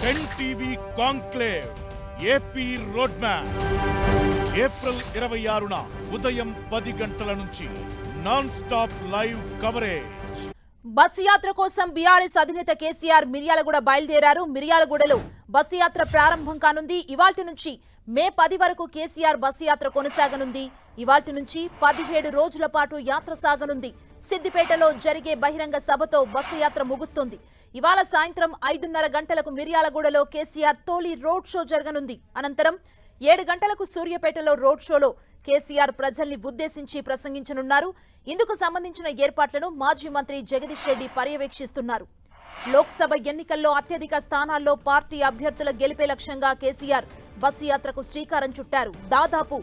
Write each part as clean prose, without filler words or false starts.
NTV conclave AP road map April 26న ఉదయం 10 గంటల నుంచి non stop live coverage. Bus యాత్ర కోసం బీఆర్ఎస్ అధినేత కేసీఆర్ మిర్యాలగూడ బయలుదేరారు. మిర్యాలగూడలో బస్సు యాత్ర ప్రారంభం కానుంది. ఇవాల్టి నుంచి మే 10 వరకు కేసీఆర్ బస్సు యాత్ర కొనసాగనుంది. ఇవాల్టి నుంచి 17 రోజుల పాటు యాత్ర సాగనుంది. సిద్దిపేటలో జరిగే బహిరంగ సభతో బస్సు యాత్ర ముగుస్తుంది. ఇవాళ సాయంత్రం 5:30 గంటలకు మిర్యాలగూడలో కేసీఆర్ తొలి రోడ్ షో జరగనుంది. అనంతరం 7 గంటలకు సూర్యాపేటలో రోడ్ షోలో కేసీఆర్ ప్రజల్ని ఉద్దేశించి ప్రసంగించనున్నారు. ఇందుకు సంబంధించిన ఏర్పాట్లను మాజీ మంత్రి జగదీష్ రెడ్డి పర్యవేక్షిస్తున్నారు. లోక్సభ ఎన్నికల్లో అత్యధిక స్థానాల్లో పార్టీ అభ్యర్థుల గెలిపే లక్ష్యంగా కేసీఆర్ బస్సు యాత్రకు శ్రీకారం చుట్టారు. దాదాపు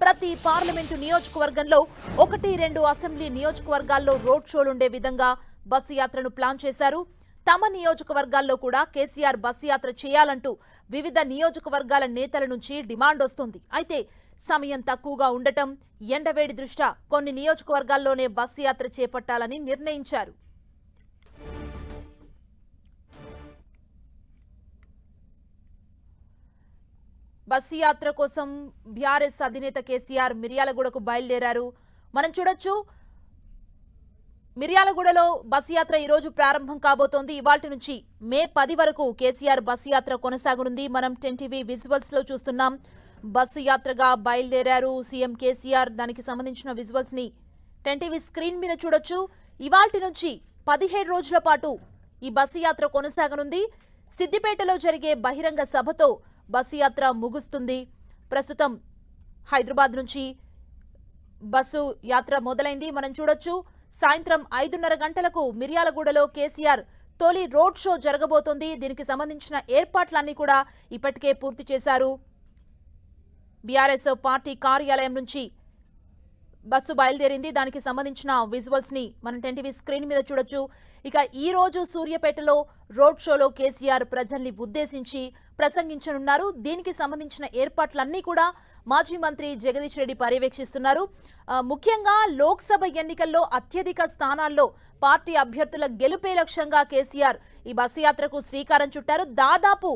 ప్రతి పార్లమెంటు నియోజకవర్గంలో 1-2 అసెంబ్లీ నియోజకవర్గాల్లో రోడ్ షోలుండే విధంగా బస్సు యాత్రను ప్లాన్ చేశారు. తమ నియోజకవర్గాల్లో కూడా కేసీఆర్ బస్సు యాత్ర చేయాలంటూ వివిధ నియోజకవర్గాల నేతల నుంచి డిమాండ్ వస్తుంది. అయితే సమయం తక్కువగా ఉండటం, ఎండవేడి దృష్ట్యా కొన్ని నియోజకవర్గాల్లోనే బస్సు యాత్ర చేపట్టాలని నిర్ణయించారు. బస్సు యాత్ర కోసం బీఆర్ఎస్ అధినేత కేసీఆర్ మిర్యాలగూడకు బయలుదేరారు. మనం చూడొచ్చు, మిర్యాలగూడలో బస్సు యాత్ర ఈ రోజు ప్రారంభం కాబోతోంది. ఇవాల్టి నుంచి మే 10 వరకు కేసీఆర్ బస్సు యాత్ర కొనసాగనుంది. మనం 10 టీవీ విజువల్స్ లో చూస్తున్నాం. బస్సు యాత్రగా బయలుదేరారు సీఎం కేసీఆర్. దానికి సంబంధించిన విజువల్స్ ని 10 టీవీ స్క్రీన్ మీద చూడొచ్చు. ఇవాల్టి నుంచి 17 రోజుల పాటు ఈ బస్సు యాత్ర కొనసాగనుంది. సిద్దిపేటలో జరిగే బహిరంగ సభతో బస్సు యాత్ర ముగుస్తుంది. ప్రస్తుతం హైదరాబాద్ నుంచి బస్సు యాత్ర మొదలైంది. మనం చూడొచ్చు, సాయంత్రం 5:30 గంటలకు మిర్యాలగూడలో కేసీఆర్ తొలి రోడ్ షో జరగబోతోంది. దీనికి సంబంధించిన ఏర్పాట్లన్నీ కూడా ఇప్పటికే పూర్తి చేశారు. బీఆర్ఎస్ పార్టీ కార్యాలయం నుంచి బస్సు బయలుదేరింది. దానికి సంబంధించిన విజువల్స్ ని మనం 10 టీవీ స్క్రీన్ మీద చూడొచ్చు. ఇక ఈ రోజు సూర్యాపేటలో రోడ్ షోలో కేసీఆర్ ప్రజల్ని ఉద్దేశించి ప్రసంగించనున్నారు. దీనికి సంబంధించిన ఏర్పాట్లన్నీ కూడా మాజీ మంత్రి జగదీష్ రెడ్డి పర్యవేక్షిస్తున్నారు. ముఖ్యంగా లోక్సభ ఎన్నికల్లో అత్యధిక స్థానాల్లో పార్టీ అభ్యర్థుల గెలుపే లక్ష్యంగా కేసీఆర్ ఈ బస్సు యాత్రకు శ్రీకారం చుట్టారు. దాదాపు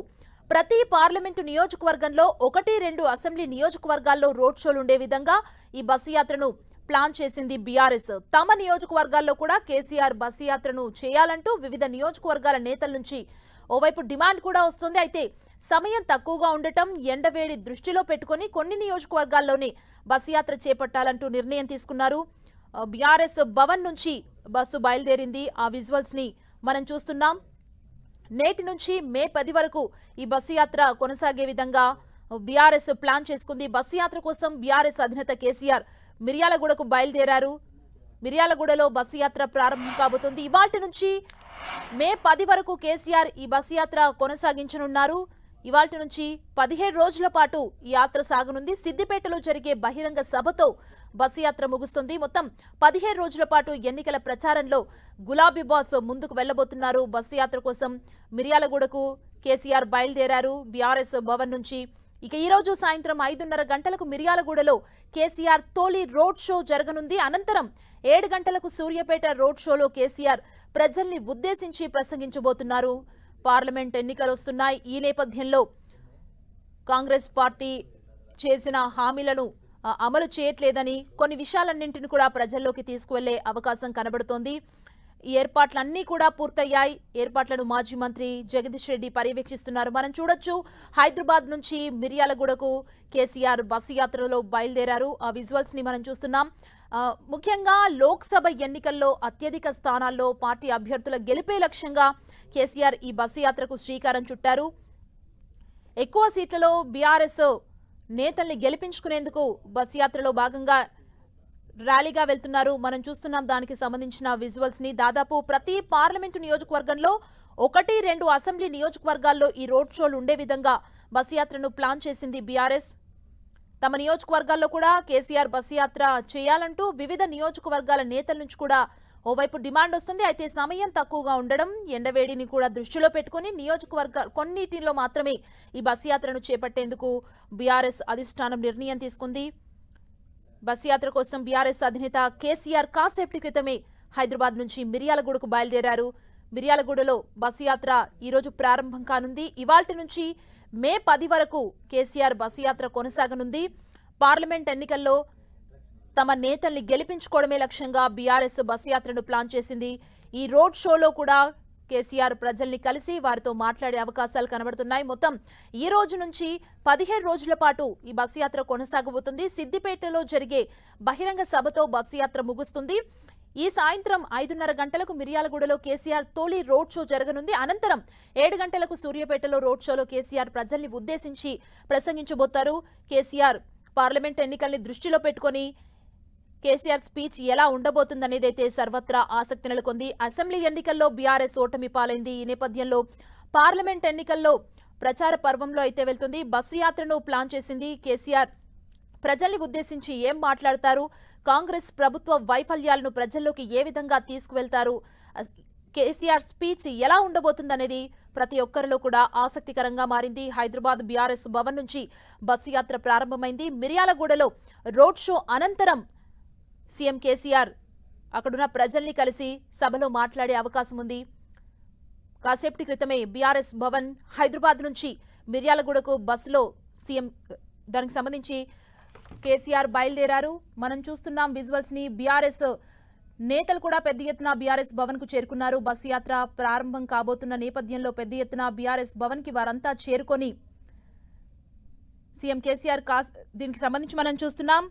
ప్రతి పార్లమెంటు నియోజకవర్గంలో 1-2 అసెంబ్లీ నియోజకవర్గాల్లో రోడ్ షోలు ఉండే విధంగా ఈ బస్సు యాత్రను ప్లాన్ చేసింది బీఆర్ఎస్. తమ నియోజకవర్గాల్లో కూడా కేసీఆర్ బస్సు యాత్రను చేయాలంటూ వివిధ నియోజకవర్గాల నేతల నుంచి ఓవైపు డిమాండ్ కూడా వస్తుంది. అయితే సమయం తక్కువగా ఉండటం, ఎండవేడి దృష్టిలో పెట్టుకుని కొన్ని నియోజకవర్గాల్లోనే బస్సు యాత్ర చేపట్టాలంటూ నిర్ణయం తీసుకున్నారు. బీఆర్ఎస్ భవన్ నుంచి బస్సు బయలుదేరింది. ఆ విజువల్స్ ని మనం చూస్తున్నాం. నేటి నుంచి మే 10 వరకు ఈ బస్సు యాత్ర కొనసాగే విధంగా బీఆర్ఎస్ ప్లాన్ చేసుకుంది. బస్సు యాత్ర కోసం బీఆర్ఎస్ అధినేత కేసీఆర్ మిర్యాలగూడకు బయలుదేరారు. మిర్యాలగూడలో బస్సు యాత్ర ప్రారంభం కాబోతుంది. ఇవాల్టి నుంచి మే 10 వరకు కేసీఆర్ ఈ బస్సు యాత్ర కొనసాగించనున్నారు. ఇవాల్టి నుంచి 17 రోజుల పాటు ఈ యాత్ర సాగనుంది. సిద్దిపేటలో జరిగే బహిరంగ సభతో బస్సు యాత్ర ముగుస్తుంది. మొత్తం 17 రోజుల పాటు ఎన్నికల ప్రచారంలో గులాబీ బాస్ ముందుకు వెళ్లబోతున్నారు. బస్సు యాత్ర కోసం మిర్యాలగూడకు కేసీఆర్ బయలుదేరారు బీఆర్ఎస్ భవన్ నుంచి. ఇక ఈ రోజు సాయంత్రం 5:30 గంటలకు మిర్యాలగూడలో కేసీఆర్ తొలి రోడ్ షో జరగనుంది. అనంతరం 7 గంటలకు సూర్యాపేట రోడ్ షోలో కేసీఆర్ ప్రజల్ని ఉద్దేశించి ప్రసంగించబోతున్నారు. పార్లమెంట్ ఎన్నికలు వస్తున్నాయి. ఈ నేపథ్యంలో కాంగ్రెస్ పార్టీ చేసిన హామీలను అమలు చేయట్లేదని, కొన్ని విషయాలన్నింటిని కూడా ప్రజల్లోకి తీసుకువెళ్లే అవకాశం కనబడుతోంది. ఈ ఏర్పాట్లన్నీ కూడా పూర్తయ్యాయి. ఏర్పాట్లను మాజీ మంత్రి జగదీష్ రెడ్డి పర్యవేక్షిస్తున్నారు. మనం చూడొచ్చు, హైదరాబాద్ నుంచి మిర్యాలగూడకు కేసీఆర్ బస్సు యాత్రలో బయలుదేరారు. ఆ విజువల్స్ ని మనం చూస్తున్నాం. ముఖ్యంగా లోక్సభ ఎన్నికల్లో అత్యధిక స్థానాల్లో పార్టీ అభ్యర్థుల గెలిపే లక్ష్యంగా కేసీఆర్ ఈ బస్సు యాత్రకు శ్రీకారం చుట్టారు. ఎక్కువ సీట్లలో బీఆర్ఎస్ నేతల్ని గెలిపించుకునేందుకు బస్సు యాత్రలో భాగంగా ర్యాలీగా వెళ్తున్నారు. మనం చూస్తున్నాం దానికి సంబంధించిన విజువల్స్ ని. దాదాపు ప్రతి పార్లమెంటు నియోజకవర్గంలో 1-2 అసెంబ్లీ నియోజకవర్గాల్లో ఈ రోడ్ షోలు ఉండే విధంగా బస్సు యాత్రను ప్లాన్ చేసింది బీఆర్ఎస్. తమ నియోజకవర్గాల్లో కూడా కేసీఆర్ బస్సు యాత్ర చేయాలంటూ వివిధ నియోజకవర్గాల నేతల నుంచి కూడా ఓవైపు డిమాండ్ వస్తుంది. అయితే సమయం తక్కువగా ఉండడం, ఎండవేడిని కూడా దృష్టిలో పెట్టుకుని కొన్నిటిలో మాత్రమే ఈ బస్సు యాత్రను చేపట్టేందుకు బీఆర్ఎస్ అధిష్టానం నిర్ణయం తీసుకుంది. బస్సు యాత్ర కోసం బీఆర్ఎస్ అధినేత కేసీఆర్ కాసేపటి క్రితమే హైదరాబాద్ నుంచి మిర్యాలగూడకు బయలుదేరారు. మిర్యాలగూడలో బస్సు యాత్ర ఈరోజు ప్రారంభం కానుంది. ఇవాల్టి నుంచి మే 10 వరకు కేసీఆర్ బస్సు యాత్ర కొనసాగనుంది. పార్లమెంట్ ఎన్నికల్లో తమ నేతల్ని గెలిపించుకోవడమే లక్ష్యంగా బీఆర్ఎస్ బస్సు యాత్రను ప్లాన్ చేసింది. ఈ రోడ్ షోలో కూడా కేసీఆర్ ప్రజల్ని కలిసి వారితో మాట్లాడే అవకాశాలు కనబడుతున్నాయి. మొత్తం ఈ రోజు నుంచి 17 రోజుల పాటు ఈ బస్సు యాత్ర కొనసాగబోతుంది. సిద్దిపేటలో జరిగే బహిరంగ సభతో బస్సు యాత్ర ముగుస్తుంది. ఈ సాయంత్రం 5:30 గంటలకు మిర్యాలగూడలో కేసీఆర్ తొలి రోడ్ షో జరగనుంది. అనంతరం 7 గంటలకు సూర్యాపేటలో రోడ్ షోలో కేసీఆర్ ప్రజల్ని ఉద్దేశించి ప్రసంగించబోతారు. కేసీఆర్ పార్లమెంట్ ఎన్నికల్ని దృష్టిలో పెట్టుకొని కేసీఆర్ స్పీచ్ ఎలా ఉండబోతుందనేదైతే సర్వత్రా ఆసక్తి నెలకొంది. అసెంబ్లీ ఎన్నికల్లో బీఆర్ఎస్ ఓటమి పాలైంది. ఈ నేపథ్యంలో పార్లమెంట్ ఎన్నికల్లో ప్రచార పర్వంలో అయితే వెళ్తుంది. బస్సు యాత్రను ప్లాన్ చేసింది కేసీఆర్. ప్రజల్ని ఉద్దేశించి ఏం మాట్లాడతారు, కాంగ్రెస్ ప్రభుత్వ వైఫల్యాలను ప్రజల్లోకి ఏ విధంగా తీసుకువెళ్తారు, కేసీఆర్ స్పీచ్ ఎలా ఉండబోతుందనేది ప్రతి ఒక్కరిలో కూడా ఆసక్తికరంగా మారింది. హైదరాబాద్ బీఆర్ఎస్ భవన్ నుంచి బస్సు యాత్ర ప్రారంభమైంది. మిర్యాలగూడలో రోడ్ షో అనంతరం సీఎం కేసీఆర్ అక్కడున్న ప్రజల్ని కలిసి సభలో మాట్లాడే అవకాశం ఉంది. కాసేపటి క్రితమే బీఆర్ఎస్ భవన్ హైదరాబాద్ నుంచి మిర్యాలగూడకు బస్సులో సీఎం దానికి సంబంధించి కేసీఆర్ బయలుదేరారు. మనం చూస్తున్నాం విజువల్స్ ని. బీఆర్ఎస్ నేతలు కూడా పెద్ద ఎత్తున బీఆర్ఎస్ భవన్ కు చేరుకున్నారు. బస్సు యాత్ర ప్రారంభం కాబోతున్న నేపథ్యంలో పెద్ద ఎత్తున బీఆర్ఎస్ భవన్ కి వారంతా చేరుకొని సీఎం కేసీఆర్ దీనికి సంబంధించి మనం చూస్తున్నాం